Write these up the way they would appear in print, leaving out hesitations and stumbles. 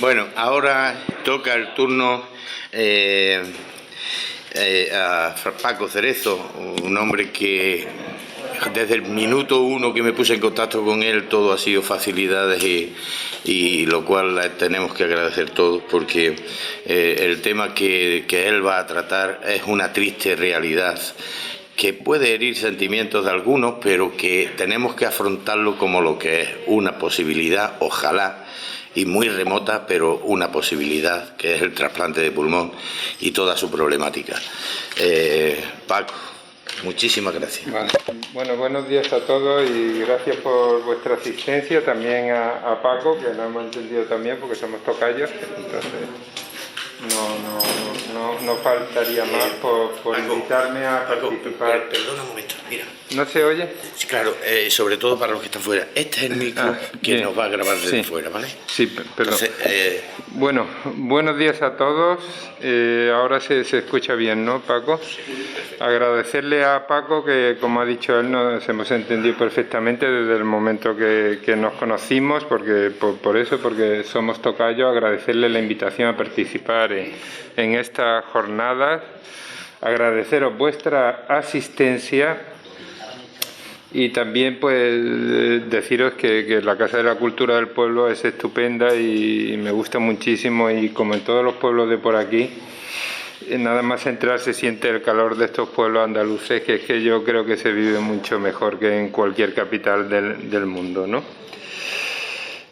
Bueno, ahora toca el turno a Paco Cerezo, un hombre que desde el minuto uno que me puse en contacto con él todo ha sido facilidades y lo cual tenemos que agradecer todos porque el tema que él va a tratar es una triste realidad que puede herir sentimientos de algunos, pero que tenemos que afrontarlo como lo que es una posibilidad, ojalá, y muy remota, pero una posibilidad, que es el trasplante de pulmón y toda su problemática. Paco, muchísimas gracias. Vale. Bueno, buenos días a todos y gracias por vuestra asistencia, también a Paco, que lo hemos entendido también porque somos tocayos, entonces no faltaría más por Paco, invitarme a participar. Perdona un momento, mira. ¿No se oye? Sí, claro, sobre todo para los que están fuera. Este es el micro que bien nos va a grabar desde fuera, ¿vale? Sí, perdón. Entonces, bueno, buenos días a todos. Ahora se escucha bien, ¿no, Paco? Agradecerle a Paco que, como ha dicho él, nos hemos entendido perfectamente desde el momento que nos conocimos, porque porque somos tocayos. Agradecerle la invitación a participar en esta jornada. Agradeceros vuestra asistencia. Y también pues deciros que la Casa de la Cultura del Pueblo es estupenda y me gusta muchísimo, y como en todos los pueblos de por aquí, nada más entrar se siente el calor de estos pueblos andaluces, que es que yo creo que se vive mucho mejor que en cualquier capital del mundo, ¿no?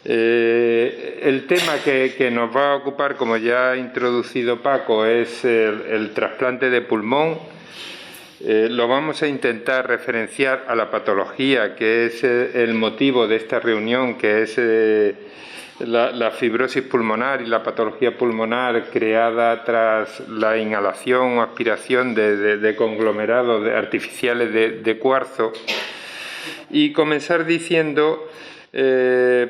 El tema que nos va a ocupar, como ya ha introducido Paco, es el trasplante de pulmón. Lo vamos a intentar referenciar a la patología, que es el motivo de esta reunión, que es la fibrosis pulmonar y la patología pulmonar creada tras la inhalación o aspiración de conglomerados artificiales de cuarzo. Y comenzar diciendo,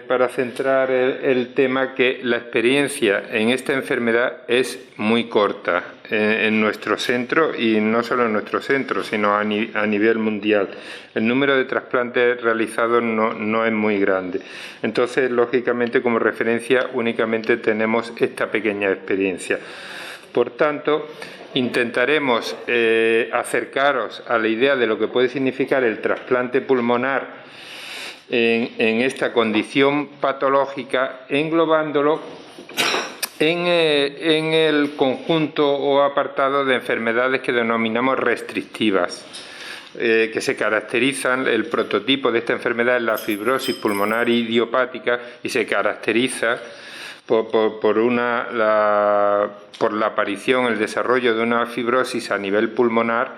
para centrar el tema, que la experiencia en esta enfermedad es muy corta en nuestro centro, y no solo en nuestro centro, sino a nivel mundial. El número de trasplantes realizados no es muy grande. Entonces, lógicamente, como referencia únicamente tenemos esta pequeña experiencia. Por tanto, intentaremos acercaros a la idea de lo que puede significar el trasplante pulmonar en esta condición patológica, englobándolo en el conjunto o apartado de enfermedades que denominamos restrictivas, que se caracterizan. El prototipo de esta enfermedad es la fibrosis pulmonar idiopática y se caracteriza por la aparición, el desarrollo de una fibrosis a nivel pulmonar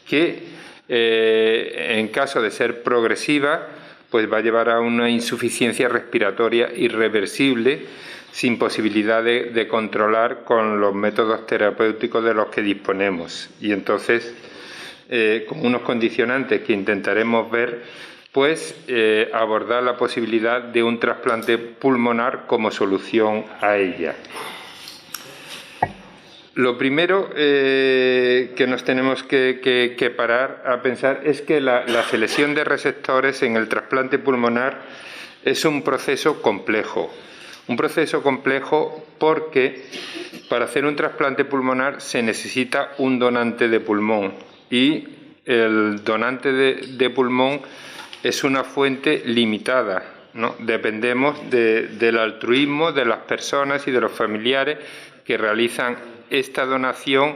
que, en caso de ser progresiva, pues va a llevar a una insuficiencia respiratoria irreversible, sin posibilidad de controlar con los métodos terapéuticos de los que disponemos. Y entonces, con unos condicionantes que intentaremos ver, pues abordar la posibilidad de un trasplante pulmonar como solución a ella. Lo primero que nos tenemos que parar a pensar es que la selección de receptores en el trasplante pulmonar es un proceso complejo. Un proceso complejo porque para hacer un trasplante pulmonar se necesita un donante de pulmón, y el donante de pulmón es una fuente limitada, ¿no? Dependemos del altruismo de las personas y de los familiares que realizan esta donación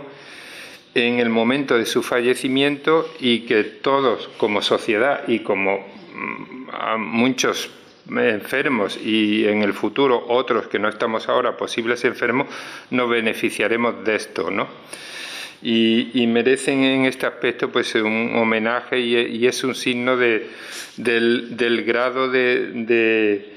en el momento de su fallecimiento, y que todos como sociedad y como muchos enfermos, y en el futuro otros que no estamos ahora, posibles enfermos, nos beneficiaremos de esto, ¿no? Y merecen en este aspecto pues un homenaje, y es un signo del grado de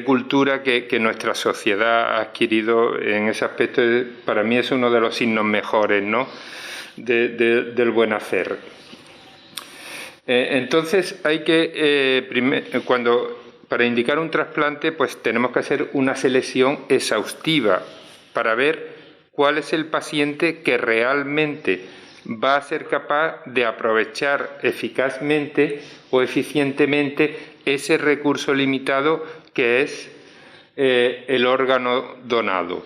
cultura que nuestra sociedad ha adquirido en ese aspecto. Para mí es uno de los signos mejores, ¿no?, del buen hacer. Entonces hay que, para indicar un trasplante, pues tenemos que hacer una selección exhaustiva para ver cuál es el paciente que realmente va a ser capaz de aprovechar eficazmente o eficientemente ese recurso limitado que es el órgano donado.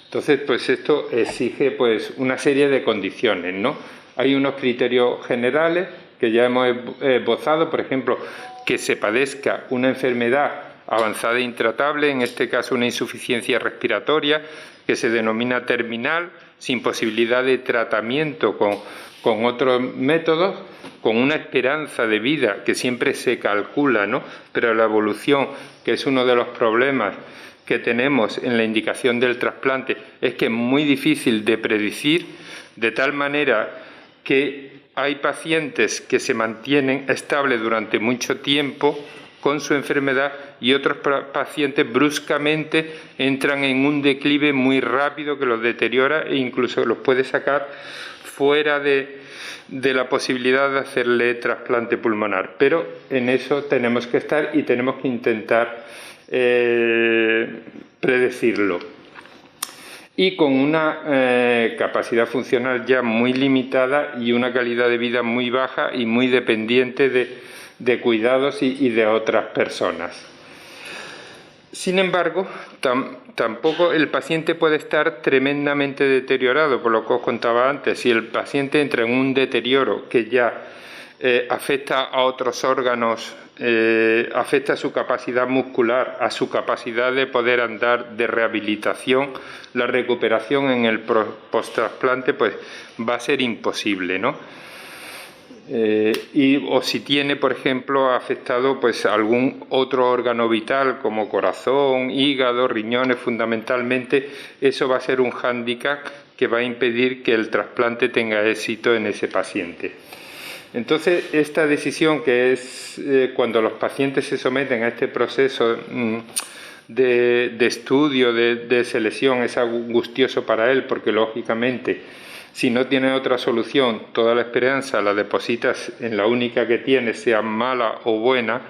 Entonces, pues esto exige pues una serie de condiciones, ¿no? Hay unos criterios generales que ya hemos esbozado, por ejemplo, que se padezca una enfermedad avanzada e intratable, en este caso una insuficiencia respiratoria, que se denomina terminal, sin posibilidad de tratamiento con otros métodos, con una esperanza de vida que siempre se calcula, ¿no? Pero la evolución, que es uno de los problemas que tenemos en la indicación del trasplante, es que es muy difícil de predecir, de tal manera que hay pacientes que se mantienen estables durante mucho tiempo con su enfermedad y otros pacientes bruscamente entran en un declive muy rápido que los deteriora e incluso los puede sacar fuera de la posibilidad de hacerle trasplante pulmonar. Pero en eso tenemos que estar y tenemos que intentar predecirlo. Y con una capacidad funcional ya muy limitada y una calidad de vida muy baja y muy dependiente de cuidados y de otras personas. Sin embargo, tampoco el paciente puede estar tremendamente deteriorado, por lo que os contaba antes. Si el paciente entra en un deterioro que ya afecta a otros órganos, afecta a su capacidad muscular, a su capacidad de poder andar, de rehabilitación, la recuperación en el post-trasplante pues va a ser imposible, ¿no? O si tiene, por ejemplo, afectado pues algún otro órgano vital como corazón, hígado, riñones fundamentalmente, eso va a ser un hándicap que va a impedir que el trasplante tenga éxito en ese paciente. Entonces, esta decisión, que es cuando los pacientes se someten a este proceso de estudio, de selección, es angustioso para él, porque lógicamente, si no tiene otra solución, toda la esperanza la depositas en la única que tiene, sea mala o buena,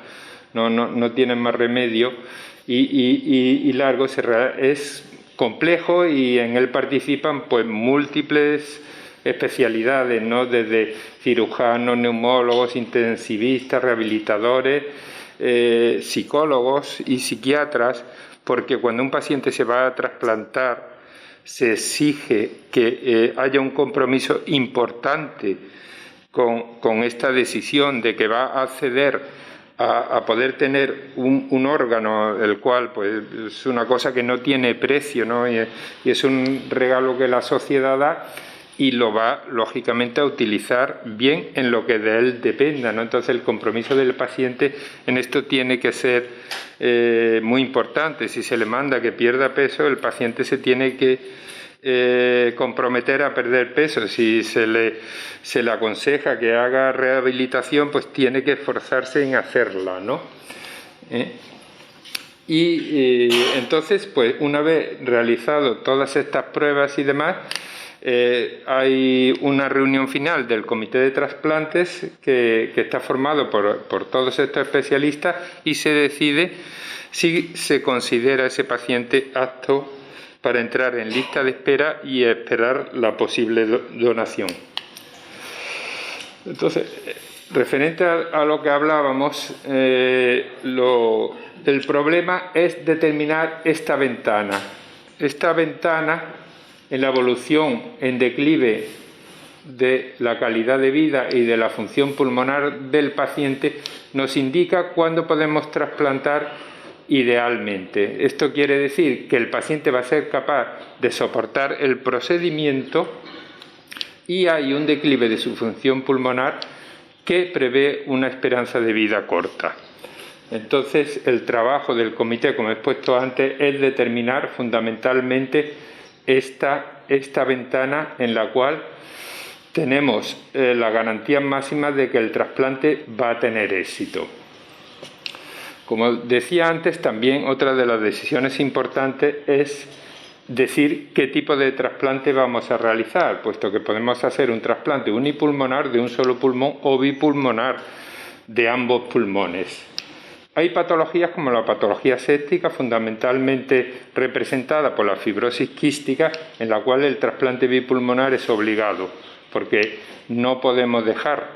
no tienen más remedio, y largo, es complejo, y en él participan pues múltiples especialidades, ¿no? Desde cirujanos, neumólogos, intensivistas, rehabilitadores, psicólogos y psiquiatras, porque cuando un paciente se va a trasplantar se exige que haya un compromiso importante con esta decisión de que va a acceder a poder tener un órgano, el cual pues es una cosa que no tiene precio, ¿no? Y es un regalo que la sociedad da, y lo va lógicamente a utilizar bien en lo que de él dependa, ¿no? Entonces el compromiso del paciente en esto tiene que ser muy importante. Si se le manda que pierda peso, el paciente se tiene que comprometer a perder peso. Si se le aconseja que haga rehabilitación, pues tiene que esforzarse en hacerla, ¿no? Entonces, pues una vez realizado todas estas pruebas y demás, hay una reunión final del comité de trasplantes que está formado por todos estos especialistas, y se decide si se considera ese paciente apto para entrar en lista de espera y esperar la posible donación. Entonces, referente a lo que hablábamos, el problema es determinar esta ventana. Esta ventana en la evolución en declive de la calidad de vida y de la función pulmonar del paciente nos indica cuándo podemos trasplantar idealmente. Esto quiere decir que el paciente va a ser capaz de soportar el procedimiento y hay un declive de su función pulmonar que prevé una esperanza de vida corta. Entonces, el trabajo del comité, como he expuesto antes, es determinar fundamentalmente esta ventana en la cual tenemos la garantía máxima de que el trasplante va a tener éxito. Como decía antes, también otra de las decisiones importantes es decir qué tipo de trasplante vamos a realizar, puesto que podemos hacer un trasplante unipulmonar de un solo pulmón o bipulmonar de ambos pulmones. Hay patologías como la patología séptica, fundamentalmente representada por la fibrosis quística, en la cual el trasplante bipulmonar es obligado, porque no podemos dejar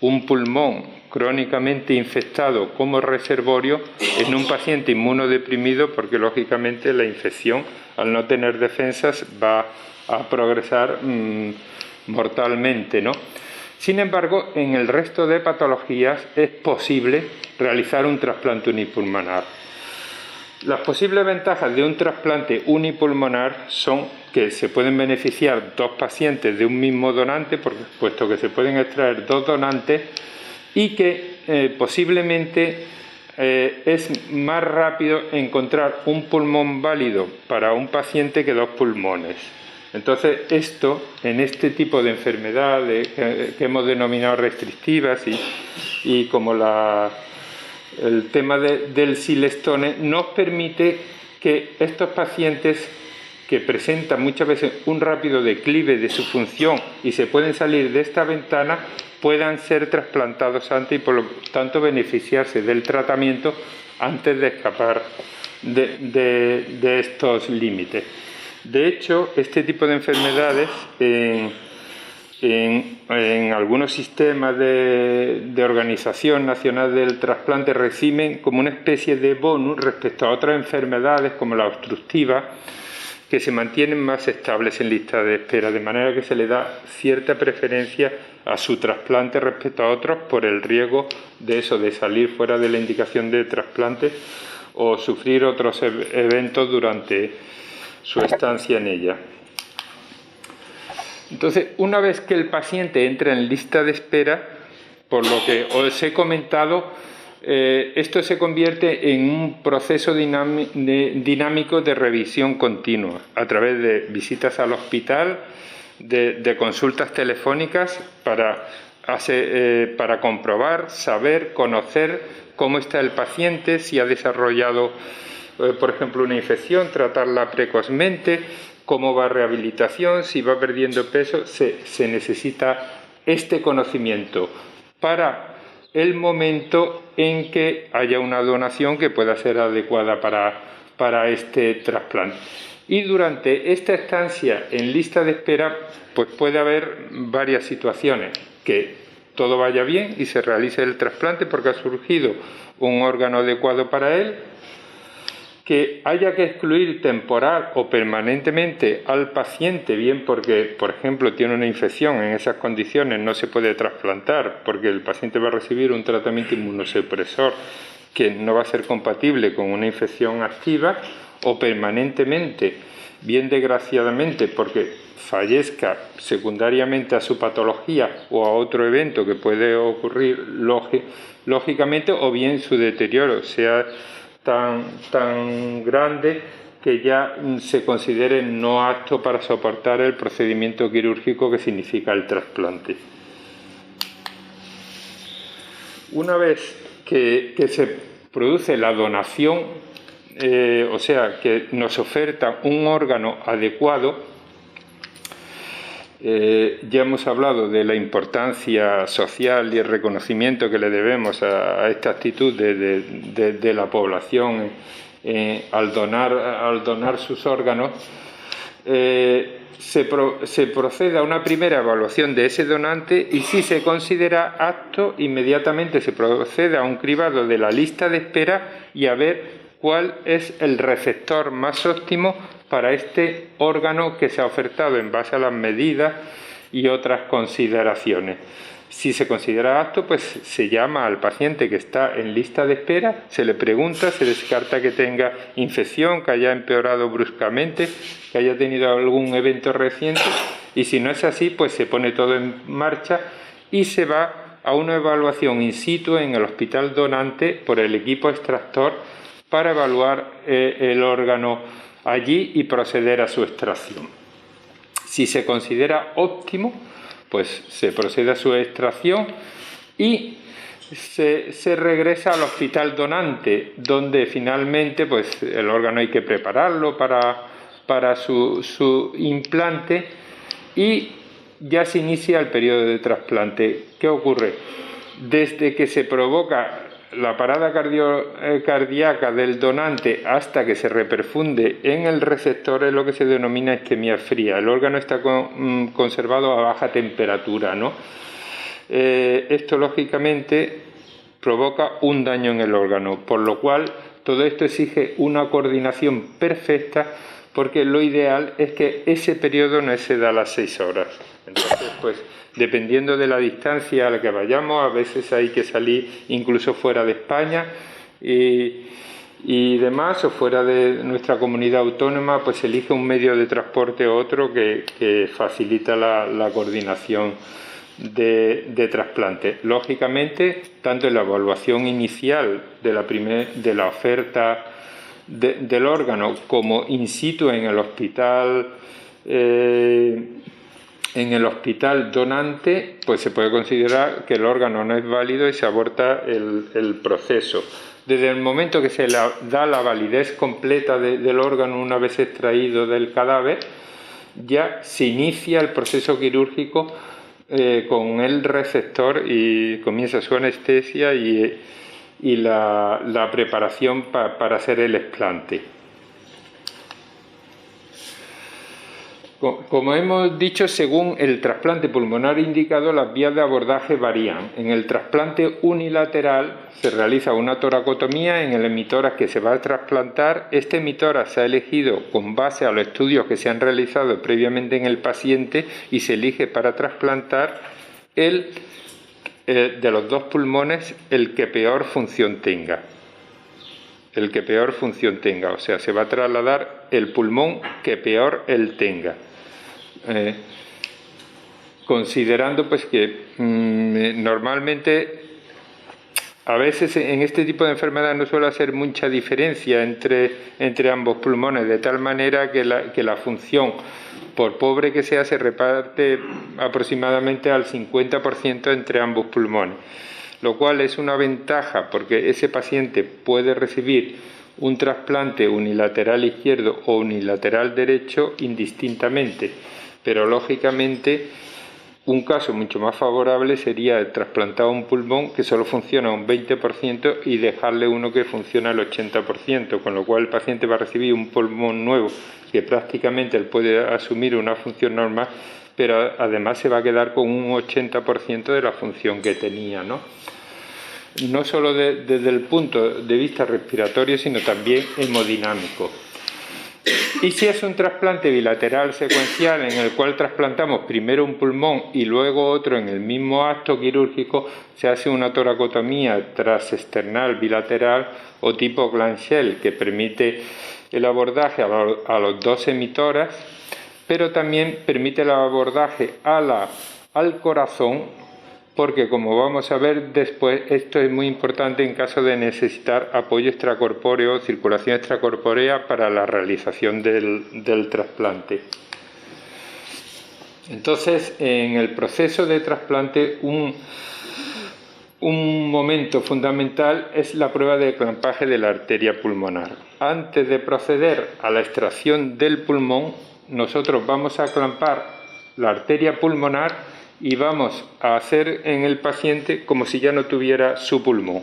un pulmón crónicamente infectado como reservorio en un paciente inmunodeprimido, porque lógicamente la infección, al no tener defensas, va a progresar mortalmente, ¿no? Sin embargo, en el resto de patologías es posible realizar un trasplante unipulmonar. Las posibles ventajas de un trasplante unipulmonar son que se pueden beneficiar dos pacientes de un mismo donante, puesto que se pueden extraer dos donantes, y que posiblemente es más rápido encontrar un pulmón válido para un paciente que dos pulmones. Entonces, esto, en este tipo de enfermedades que hemos denominado restrictivas y como el tema del Silestone, nos permite que estos pacientes que presentan muchas veces un rápido declive de su función y se pueden salir de esta ventana, puedan ser trasplantados antes y por lo tanto beneficiarse del tratamiento antes de escapar de estos límites. De hecho, este tipo de enfermedades en algunos sistemas de organización nacional del trasplante reciben como una especie de bonus respecto a otras enfermedades como la obstructiva, que se mantienen más estables en lista de espera, de manera que se le da cierta preferencia a su trasplante respecto a otros por el riesgo de salir fuera de la indicación de trasplante o sufrir otros eventos durante su estancia en ella. Entonces, una vez que el paciente entra en lista de espera, por lo que os he comentado, esto se convierte en un proceso dinámico de revisión continua a través de visitas al hospital, de consultas telefónicas para comprobar, saber, conocer cómo está el paciente, si ha desarrollado, por ejemplo, una infección, tratarla precozmente, cómo va rehabilitación, si va perdiendo peso. Se necesita este conocimiento para el momento en que haya una donación que pueda ser adecuada para este trasplante. Y durante esta estancia en lista de espera, pues puede haber varias situaciones: que todo vaya bien y se realice el trasplante porque ha surgido un órgano adecuado para él, que haya que excluir temporal o permanentemente al paciente, bien porque, por ejemplo, tiene una infección, en esas condiciones no se puede trasplantar porque el paciente va a recibir un tratamiento inmunosupresor que no va a ser compatible con una infección activa, o permanentemente, bien desgraciadamente porque fallezca secundariamente a su patología o a otro evento que puede ocurrir lógicamente, o bien su deterioro sea tan grande que ya se considere no apto para soportar el procedimiento quirúrgico que significa el trasplante. Una vez que se produce la donación, o sea, que nos oferta un órgano adecuado, ya hemos hablado de la importancia social y el reconocimiento que le debemos a esta actitud de la población al donar sus órganos. Se procede a una primera evaluación de ese donante y si se considera apto, inmediatamente se procede a un cribado de la lista de espera y a ver cuál es el receptor más óptimo para este órgano que se ha ofertado en base a las medidas y otras consideraciones. Si se considera apto, pues se llama al paciente que está en lista de espera, se le pregunta, se descarta que tenga infección, que haya empeorado bruscamente, que haya tenido algún evento reciente, y si no es así, pues se pone todo en marcha y se va a una evaluación in situ en el hospital donante por el equipo extractor para evaluar el órgano allí y proceder a su extracción. Si se considera óptimo, pues se procede a su extracción y se regresa al hospital donante, donde finalmente pues el órgano hay que prepararlo para su implante y ya se inicia el periodo de trasplante. ¿Qué ocurre? Desde que se provoca la parada cardíaca del donante hasta que se reperfunde en el receptor es lo que se denomina isquemia fría. El órgano está conservado a baja temperatura, ¿no? esto lógicamente provoca un daño en el órgano, por lo cual todo esto exige una coordinación perfecta, porque lo ideal es que ese periodo no exceda las 6 horas. Entonces, pues dependiendo de la distancia a la que vayamos, a veces hay que salir incluso fuera de España y demás, o fuera de nuestra comunidad autónoma, pues elige un medio de transporte u otro que facilita la coordinación de trasplante. Lógicamente, tanto en la evaluación inicial de la oferta del órgano como in situ en el hospital donante, pues se puede considerar que el órgano no es válido y se aborta el proceso. Desde el momento que se da la validez completa del órgano una vez extraído del cadáver, ya se inicia el proceso quirúrgico con el receptor y comienza su anestesia y la preparación para hacer el explante. Como hemos dicho, según el trasplante pulmonar indicado, las vías de abordaje varían. En el trasplante unilateral se realiza una toracotomía en el emitórax que se va a trasplantar. Este emitórax se ha elegido con base a los estudios que se han realizado previamente en el paciente y se elige para trasplantar de los dos pulmones el que peor función tenga. O sea, se va a trasladar el pulmón que peor él tenga. Considerando pues que normalmente a veces en este tipo de enfermedad no suele hacer mucha diferencia entre ambos pulmones, de tal manera que la función, por pobre que sea, se reparte aproximadamente al 50% entre ambos pulmones, lo cual es una ventaja porque ese paciente puede recibir un trasplante unilateral izquierdo o unilateral derecho indistintamente, pero lógicamente un caso mucho más favorable sería el trasplantado un pulmón que solo funciona un 20% y dejarle uno que funciona al 80%, con lo cual el paciente va a recibir un pulmón nuevo que prácticamente él puede asumir una función normal, pero además se va a quedar con un 80% de la función que tenía, ¿no? No solo desde el punto de vista respiratorio, sino también hemodinámico. Y si es un trasplante bilateral secuencial en el cual trasplantamos primero un pulmón y luego otro en el mismo acto quirúrgico, se hace una toracotomía transesternal bilateral o tipo Glanchell, que permite el abordaje a los dos emitórax, pero también permite el abordaje al corazón, porque como vamos a ver después, esto es muy importante en caso de necesitar apoyo extracorpóreo, circulación extracorpórea para la realización del trasplante. Entonces, en el proceso de trasplante, un momento fundamental es la prueba de clampaje de la arteria pulmonar. Antes de proceder a la extracción del pulmón, nosotros vamos a clampar la arteria pulmonar y vamos a hacer en el paciente como si ya no tuviera su pulmón.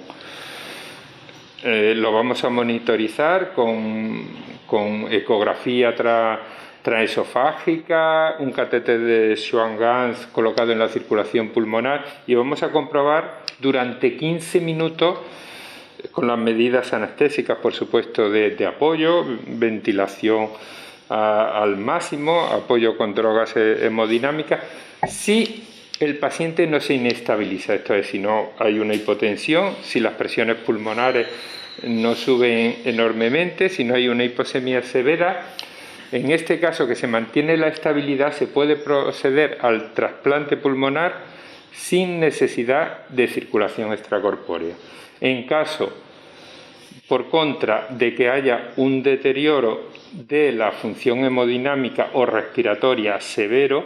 Lo vamos a monitorizar con ecografía transesofágica, un catéter de Schwann-Ganz colocado en la circulación pulmonar y vamos a comprobar durante 15 minutos, con las medidas anestésicas, por supuesto, de apoyo, ventilación al máximo, apoyo con drogas hemodinámicas, si el paciente no se inestabiliza, esto es, si no hay una hipotensión, si las presiones pulmonares no suben enormemente, si no hay una hiposemia severa. En este caso, que se mantiene la estabilidad, se puede proceder al trasplante pulmonar sin necesidad de circulación extracorpórea. En caso, por contra, de que haya un deterioro de la función hemodinámica o respiratoria severo,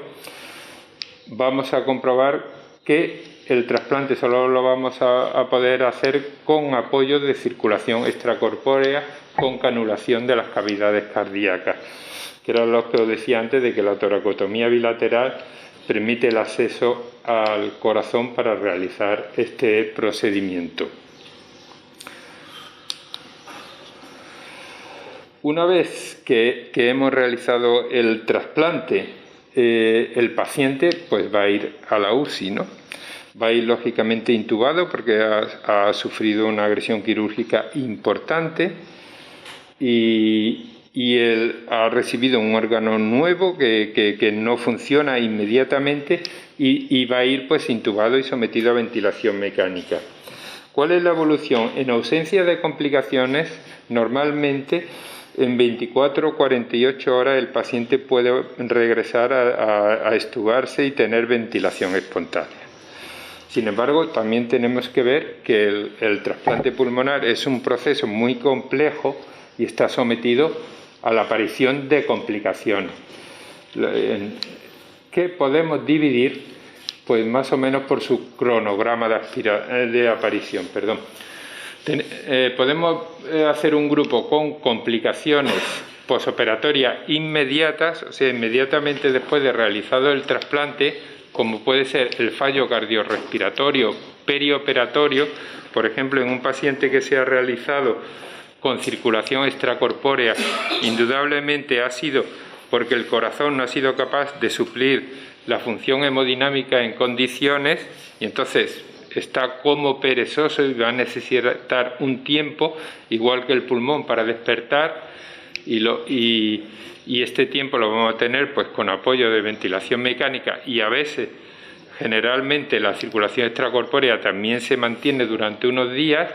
vamos a comprobar que el trasplante solo lo vamos a poder hacer con apoyo de circulación extracorpórea, con canulación de las cavidades cardíacas, que era lo que os decía antes, de que la toracotomía bilateral permite el acceso al corazón para realizar este procedimiento. Una vez que hemos realizado el trasplante, el paciente pues va a ir a la UCI, ¿no? va a ir lógicamente intubado porque ha sufrido una agresión quirúrgica importante y él ha recibido un órgano nuevo que no funciona inmediatamente y va a ir pues intubado y sometido a ventilación mecánica. ¿Cuál es la evolución? En ausencia de complicaciones, normalmente en 24 o 48 horas el paciente puede regresar a extubarse y tener ventilación espontánea. Sin embargo, también tenemos que ver que el trasplante pulmonar es un proceso muy complejo y está sometido a la aparición de complicaciones, que podemos dividir pues más o menos por su cronograma de aparición. Podemos hacer un grupo con complicaciones posoperatorias inmediatas, o sea, inmediatamente después de realizado el trasplante, como puede ser el fallo cardiorrespiratorio perioperatorio, por ejemplo, en un paciente que se ha realizado con circulación extracorpórea, indudablemente ha sido porque el corazón no ha sido capaz de suplir la función hemodinámica en condiciones y entonces está como perezoso y va a necesitar un tiempo, igual que el pulmón, para despertar y este tiempo lo vamos a tener pues con apoyo de ventilación mecánica y a veces, generalmente, la circulación extracorpórea también se mantiene durante unos días.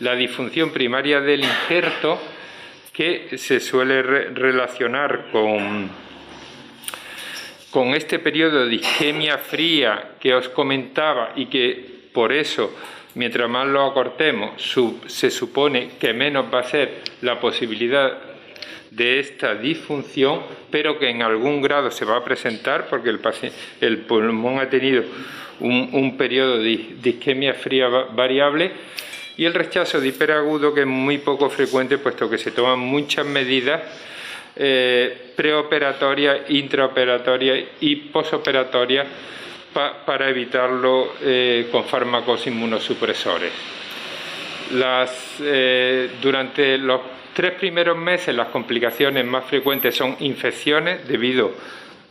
La disfunción primaria del injerto, que se suele relacionar con este periodo de isquemia fría que os comentaba y que por eso, mientras más lo acortemos, se supone que menos va a ser la posibilidad de esta disfunción, pero que en algún grado se va a presentar porque el pulmón ha tenido un periodo de isquemia fría variable. Y el rechazo de hiperagudo, que es muy poco frecuente, puesto que se toman muchas medidas preoperatorias, intraoperatorias y posoperatorias para evitarlo con fármacos inmunosupresores. Durante los 3 primeros meses las complicaciones más frecuentes son infecciones debido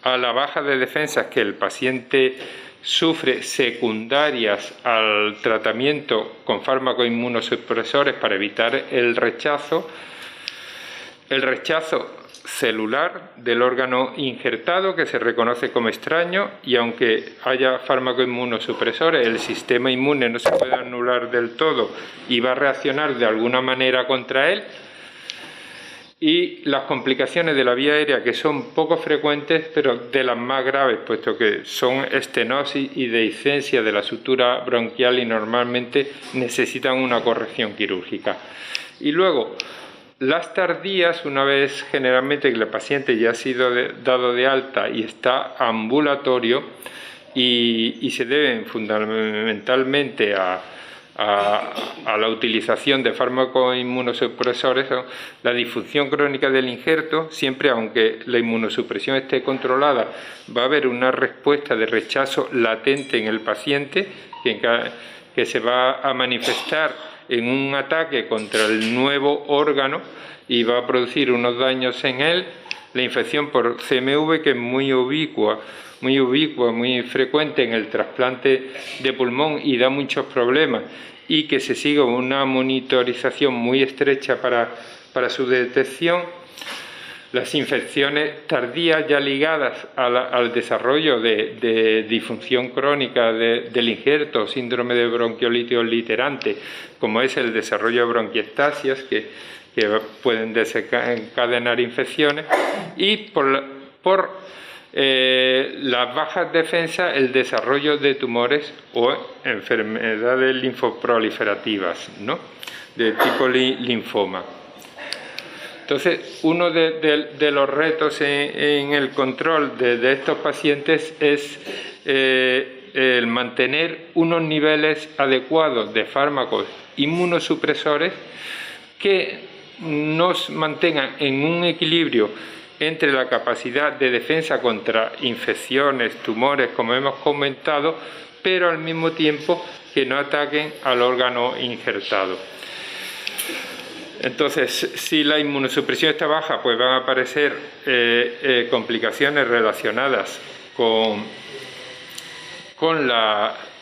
a la baja de defensas que el paciente sufre secundarias al tratamiento con fármacos inmunosupresores para evitar el rechazo celular del órgano injertado, que se reconoce como extraño, y aunque haya fármacos inmunosupresores, el sistema inmune no se puede anular del todo y va a reaccionar de alguna manera contra él. Y las complicaciones de la vía aérea, que son poco frecuentes, pero de las más graves, puesto que son estenosis y dehiscencia de la sutura bronquial y normalmente necesitan una corrección quirúrgica. Y luego, las tardías, una vez generalmente que el paciente ya ha sido dado de alta y está ambulatorio, y se deben fundamentalmente a la utilización de fármacos inmunosupresores, la disfunción crónica del injerto. Siempre, aunque la inmunosupresión esté controlada, va a haber una respuesta de rechazo latente en el paciente que se va a manifestar en un ataque contra el nuevo órgano y va a producir unos daños en él. La infección por CMV, que es muy ubicua, muy frecuente en el trasplante de pulmón y da muchos problemas, y que se siga una monitorización muy estrecha para su detección. Las infecciones tardías ya ligadas al desarrollo de disfunción crónica del injerto, síndrome de bronquiolitis obliterante, como es el desarrollo de bronquiectasias, que pueden desencadenar infecciones, y por las bajas defensas, el desarrollo de tumores o enfermedades linfoproliferativas, ¿no?, de tipo linfoma. Entonces, uno de los retos en el control de estos pacientes es el mantener unos niveles adecuados de fármacos inmunosupresores que nos mantengan en un equilibrio entre la capacidad de defensa contra infecciones, tumores, como hemos comentado, pero al mismo tiempo que no ataquen al órgano injertado. Entonces, si la inmunosupresión está baja, pues van a aparecer complicaciones relacionadas con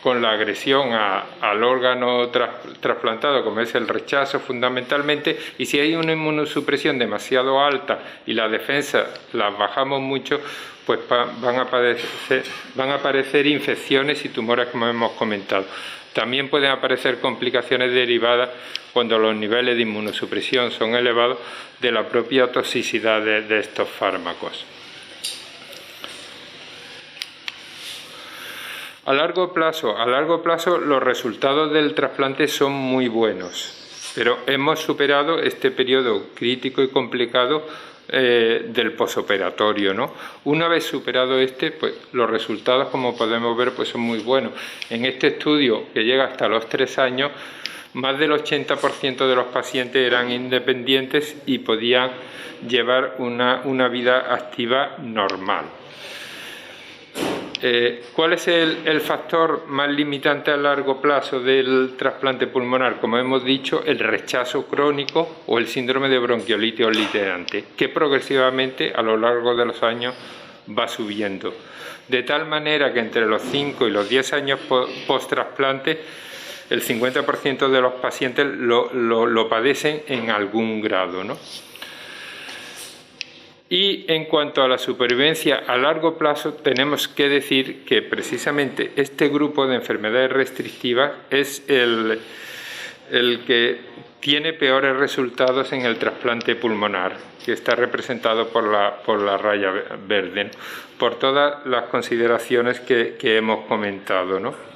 con la agresión al órgano trasplantado, como es el rechazo fundamentalmente, y si hay una inmunosupresión demasiado alta y la defensa las bajamos mucho, pues van a aparecer infecciones y tumores, como hemos comentado. También pueden aparecer complicaciones derivadas cuando los niveles de inmunosupresión son elevados de la propia toxicidad de estos fármacos. A largo plazo los resultados del trasplante son muy buenos, pero hemos superado este periodo crítico y complicado del posoperatorio, ¿no? Una vez superado pues los resultados, como podemos ver, pues son muy buenos. En este estudio, que llega hasta los 3 años, más del 80% de los pacientes eran independientes y podían llevar una vida activa normal. ¿Cuál es el factor más limitante a largo plazo del trasplante pulmonar? Como hemos dicho, el rechazo crónico o el síndrome de bronquiolitis obliterante, que progresivamente a lo largo de los años va subiendo. De tal manera que entre los 5 y los 10 años post-trasplante, el 50% de los pacientes lo padecen en algún grado, ¿no? Y en cuanto a la supervivencia a largo plazo, tenemos que decir que precisamente este grupo de enfermedades restrictivas es el que tiene peores resultados en el trasplante pulmonar, que está representado por la raya verde, ¿no? Por todas las consideraciones que hemos comentado, ¿no?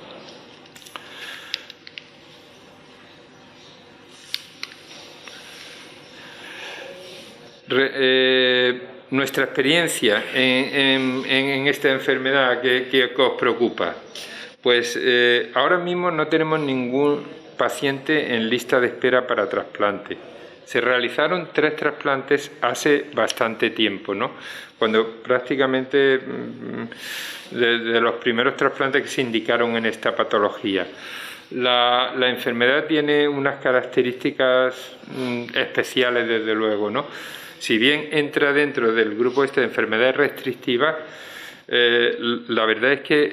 Nuestra experiencia en esta enfermedad que os preocupa, pues ahora mismo no tenemos ningún paciente en lista de espera para trasplante. Se realizaron 3 trasplantes hace bastante tiempo, ¿no? Cuando prácticamente de los primeros trasplantes que se indicaron en esta patología. La enfermedad tiene unas características especiales, desde luego, ¿no? Si bien entra dentro del grupo de enfermedades restrictivas, la verdad es que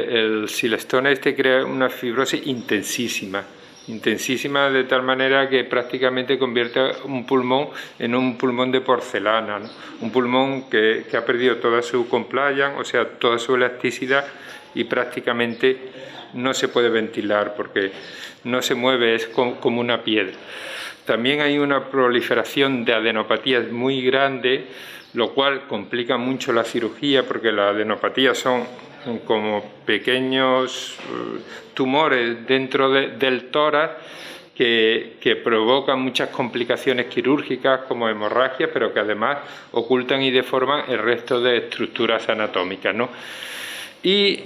el silestone crea una fibrosis intensísima de tal manera que prácticamente convierte un pulmón en un pulmón de porcelana, ¿no? Un pulmón que ha perdido toda su compliance, o sea, toda su elasticidad, y prácticamente no se puede ventilar porque no se mueve, es como una piedra. También hay una proliferación de adenopatías muy grande, lo cual complica mucho la cirugía, porque las adenopatías son como pequeños tumores dentro del tórax que provocan muchas complicaciones quirúrgicas como hemorragia, pero que además ocultan y deforman el resto de estructuras anatómicas, ¿no? Y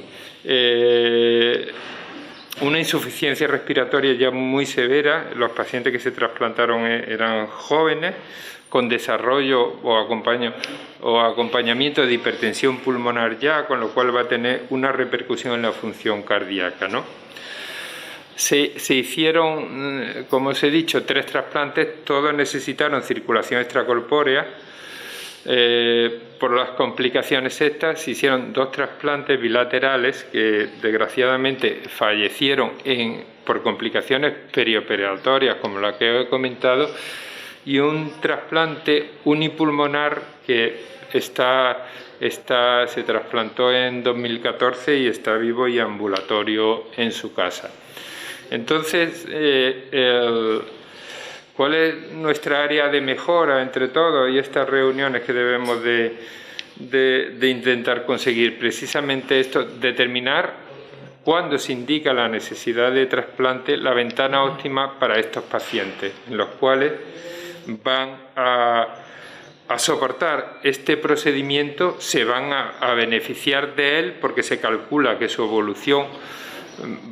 una insuficiencia respiratoria ya muy severa. Los pacientes que se trasplantaron eran jóvenes, con desarrollo o acompañamiento de hipertensión pulmonar ya, con lo cual va a tener una repercusión en la función cardíaca, ¿no? Se hicieron, como os he dicho, 3 trasplantes, todos necesitaron circulación extracorpórea. Por las complicaciones estas se hicieron 2 trasplantes bilaterales que desgraciadamente fallecieron por complicaciones perioperatorias, como la que he comentado, y un trasplante unipulmonar que se trasplantó en 2014 y está vivo y ambulatorio en su casa. Entonces, ¿cuál es nuestra área de mejora entre todos y estas reuniones que debemos de intentar conseguir? Precisamente esto, determinar cuándo se indica la necesidad de trasplante, la ventana óptima para estos pacientes, en los cuales van a soportar este procedimiento, se van a beneficiar de él, porque se calcula que su evolución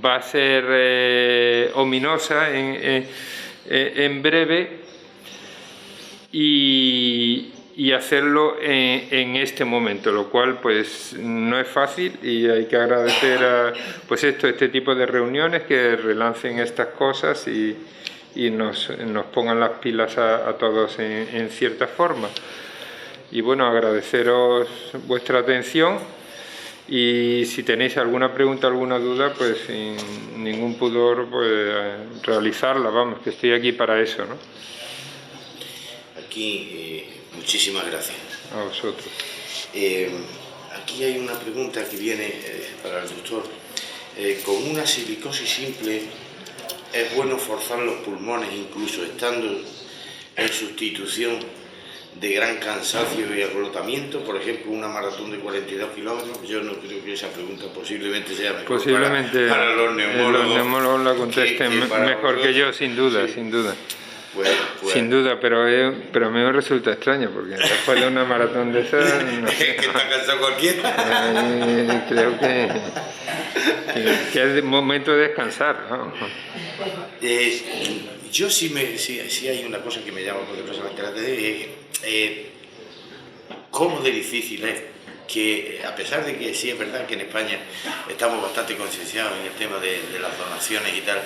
va a ser ominosa en breve, y hacerlo en este momento, lo cual pues no es fácil, y hay que agradecer a este tipo de reuniones que relancen estas cosas y nos pongan las pilas a todos en cierta forma. Y bueno, agradeceros vuestra atención Y si tenéis alguna pregunta, alguna duda, pues sin ningún pudor, pues realizarla, vamos, que estoy aquí para eso, ¿no? Aquí, muchísimas gracias. A vosotros. Aquí hay una pregunta que viene para el doctor. Con una silicosis simple, ¿es bueno forzar los pulmones, incluso estando en sustitución de gran cansancio y agotamiento? Por ejemplo, una maratón de 42 kilómetros. Yo no creo que esa pregunta posiblemente sea mejor posiblemente para los neumólogos. Los neumólogos la contesten mejor que yo, sin duda, sí. Sin duda. Pues. Sin duda, pero a mí me resulta extraño, porque después de una maratón de esas... No sé, que está cansado cualquiera. Creo que es momento de descansar, ¿no? Yo sí hay una cosa que me llama poderosamente la atención, cómo de difícil es que, a pesar de que sí es verdad que en España estamos bastante concienciados en el tema de las donaciones y tal,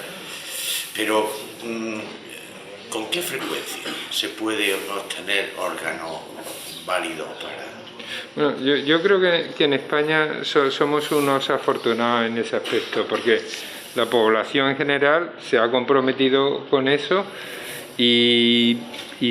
pero ¿con qué frecuencia se puede obtener órganos válidos para...? Bueno, yo creo que en España somos unos afortunados en ese aspecto, porque la población en general se ha comprometido con eso y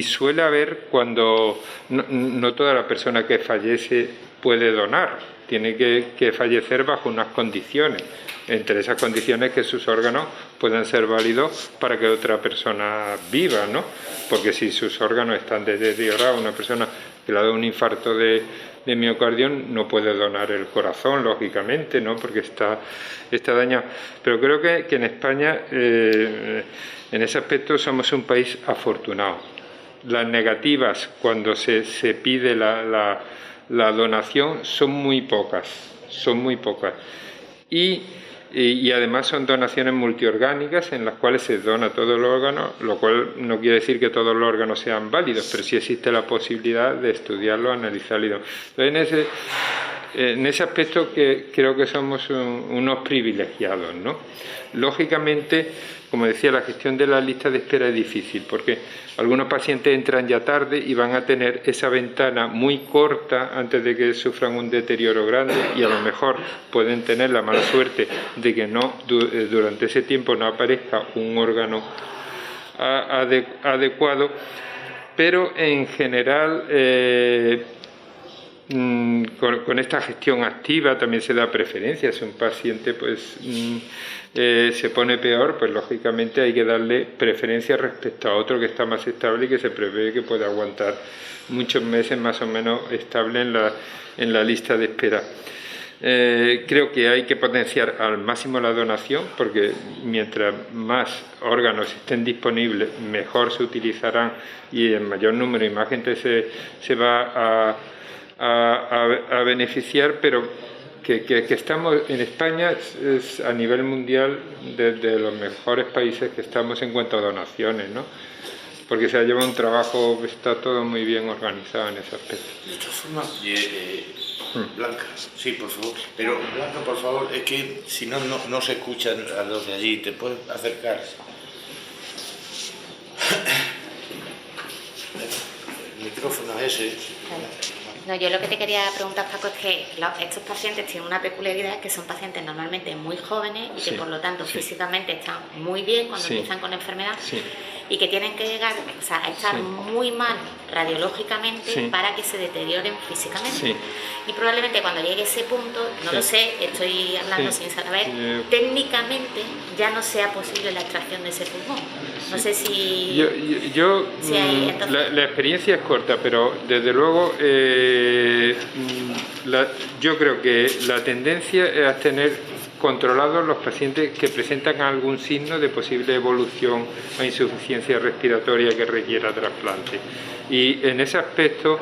suele haber, cuando no toda la persona que fallece puede donar, tiene que fallecer bajo unas condiciones. Entre esas condiciones, que sus órganos puedan ser válidos para que otra persona viva, ¿no? Porque si sus órganos están deteriorados, una persona que le ha dado un infarto de miocardio no puede donar el corazón, lógicamente, ¿no? Porque está dañado. Pero creo que en España, en ese aspecto, somos un país afortunado. Las negativas cuando se pide la donación son muy pocas. Y además son donaciones multiorgánicas en las cuales se dona todo el órgano, lo cual no quiere decir que todos los órganos sean válidos, pero sí existe la posibilidad de estudiarlo, analizarlo. Entonces, en ese aspecto creo que somos unos privilegiados, ¿no? Lógicamente, como decía, la gestión de la lista de espera es difícil, porque algunos pacientes entran ya tarde y van a tener esa ventana muy corta antes de que sufran un deterioro grande, y a lo mejor pueden tener la mala suerte de que durante ese tiempo no aparezca un órgano adecuado, pero en general con esta gestión activa también se da preferencia. Si un paciente se pone peor, pues lógicamente hay que darle preferencia respecto a otro que está más estable y que se prevé que puede aguantar muchos meses más o menos estable en la lista de espera. Creo que hay que potenciar al máximo la donación, porque mientras más órganos estén disponibles, mejor se utilizarán y en mayor número y más gente se va a beneficiar, pero que estamos en España es a nivel mundial de los mejores países que estamos en cuanto a donaciones, ¿no? Porque se ha llevado un trabajo, está todo muy bien organizado en ese aspecto. De todas formas, Blanca, sí, por favor. Pero Blanca, por favor, es que si no se escuchan a los de allí, ¿te puedes acercar? El micrófono es ese. No, yo lo que te quería preguntar, Paco, es que estos pacientes tienen una peculiaridad, que son pacientes normalmente muy jóvenes y que por lo tanto físicamente están muy bien cuando empiezan con la enfermedad y que tienen que llegar a estar muy mal radiológicamente para que se deterioren físicamente. Y probablemente cuando llegue ese punto, no lo sé, estoy hablando sin saber, técnicamente ya no sea posible la extracción de ese pulmón. No sé si... La experiencia es corta, pero desde luego yo creo que la tendencia es a tener controlados los pacientes que presentan algún signo de posible evolución a insuficiencia respiratoria que requiera trasplante. Y en ese aspecto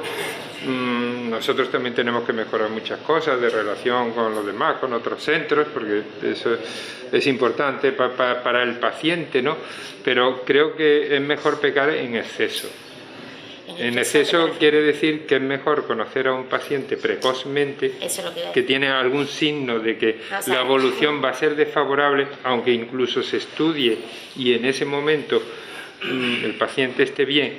nosotros también tenemos que mejorar muchas cosas de relación con los demás, con otros centros, porque eso es importante para el paciente, ¿no? Pero creo que es mejor pecar en exceso. En exceso quiere decir que es mejor conocer a un paciente precozmente que tiene algún signo de que la evolución va a ser desfavorable, aunque incluso se estudie y en ese momento el paciente esté bien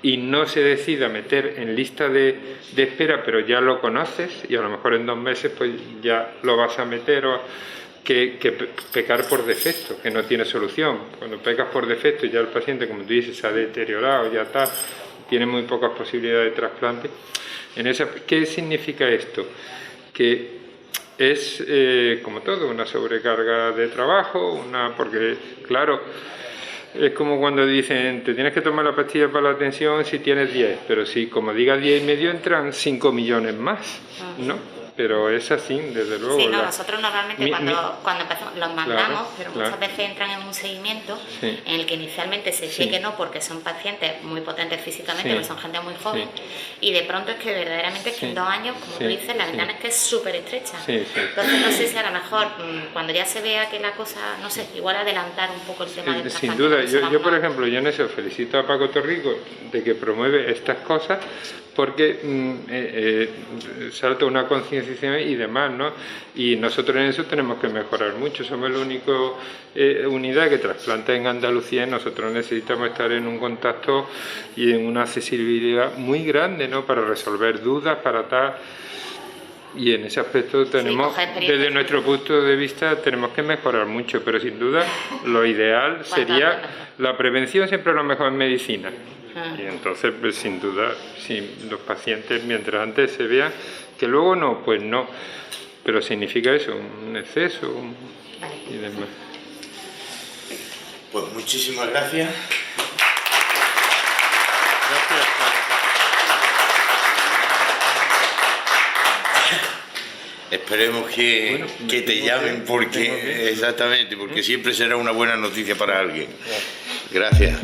y no se decida meter en lista de espera, pero ya lo conoces y a lo mejor en 2 meses pues ya lo vas a meter, o que pecar por defecto, que no tiene solución. Cuando pecas por defecto ya el paciente, como tú dices, se ha deteriorado, ya está, tiene muy pocas posibilidades de trasplante. ¿Qué significa esto? Que es, como todo, una sobrecarga de trabajo, porque, claro, es como cuando dicen, te tienes que tomar la pastilla para la tensión si tienes 10, pero si como digas 10 y medio entran 5 millones más, ¿no? Pero es así, desde luego. Sí, no, nosotros normalmente cuando empezamos los mandamos, pero muchas veces entran en un seguimiento en el que inicialmente se dice que no, porque son pacientes muy potentes físicamente, porque son gente muy joven, y de pronto es que verdaderamente es que en 2 años, como tú dices, la ventana es que es súper estrecha. Entonces no sé si a lo mejor cuando ya se vea que la cosa, no sé, igual adelantar un poco el tema del trasplante. Sin duda, yo por ejemplo, yo en eso felicito a Paco Torrico de que promueve estas cosas, porque salta una concienciación y demás, ¿no? Y nosotros en eso tenemos que mejorar mucho. Somos la única unidad que trasplanta en Andalucía y nosotros necesitamos estar en un contacto y en una accesibilidad muy grande, ¿no? Para resolver dudas, para tal. Y en ese aspecto tenemos, desde nuestro punto de vista, tenemos que mejorar mucho, pero sin duda lo ideal sería la prevención, siempre es lo mejor en medicina. Y entonces, pues sin duda, si los pacientes, mientras antes se vean, que luego no, pues no, pero significa eso, un exceso y demás. Pues muchísimas gracias. Esperemos que te llamen, porque exactamente, porque siempre será una buena noticia para alguien. Gracias.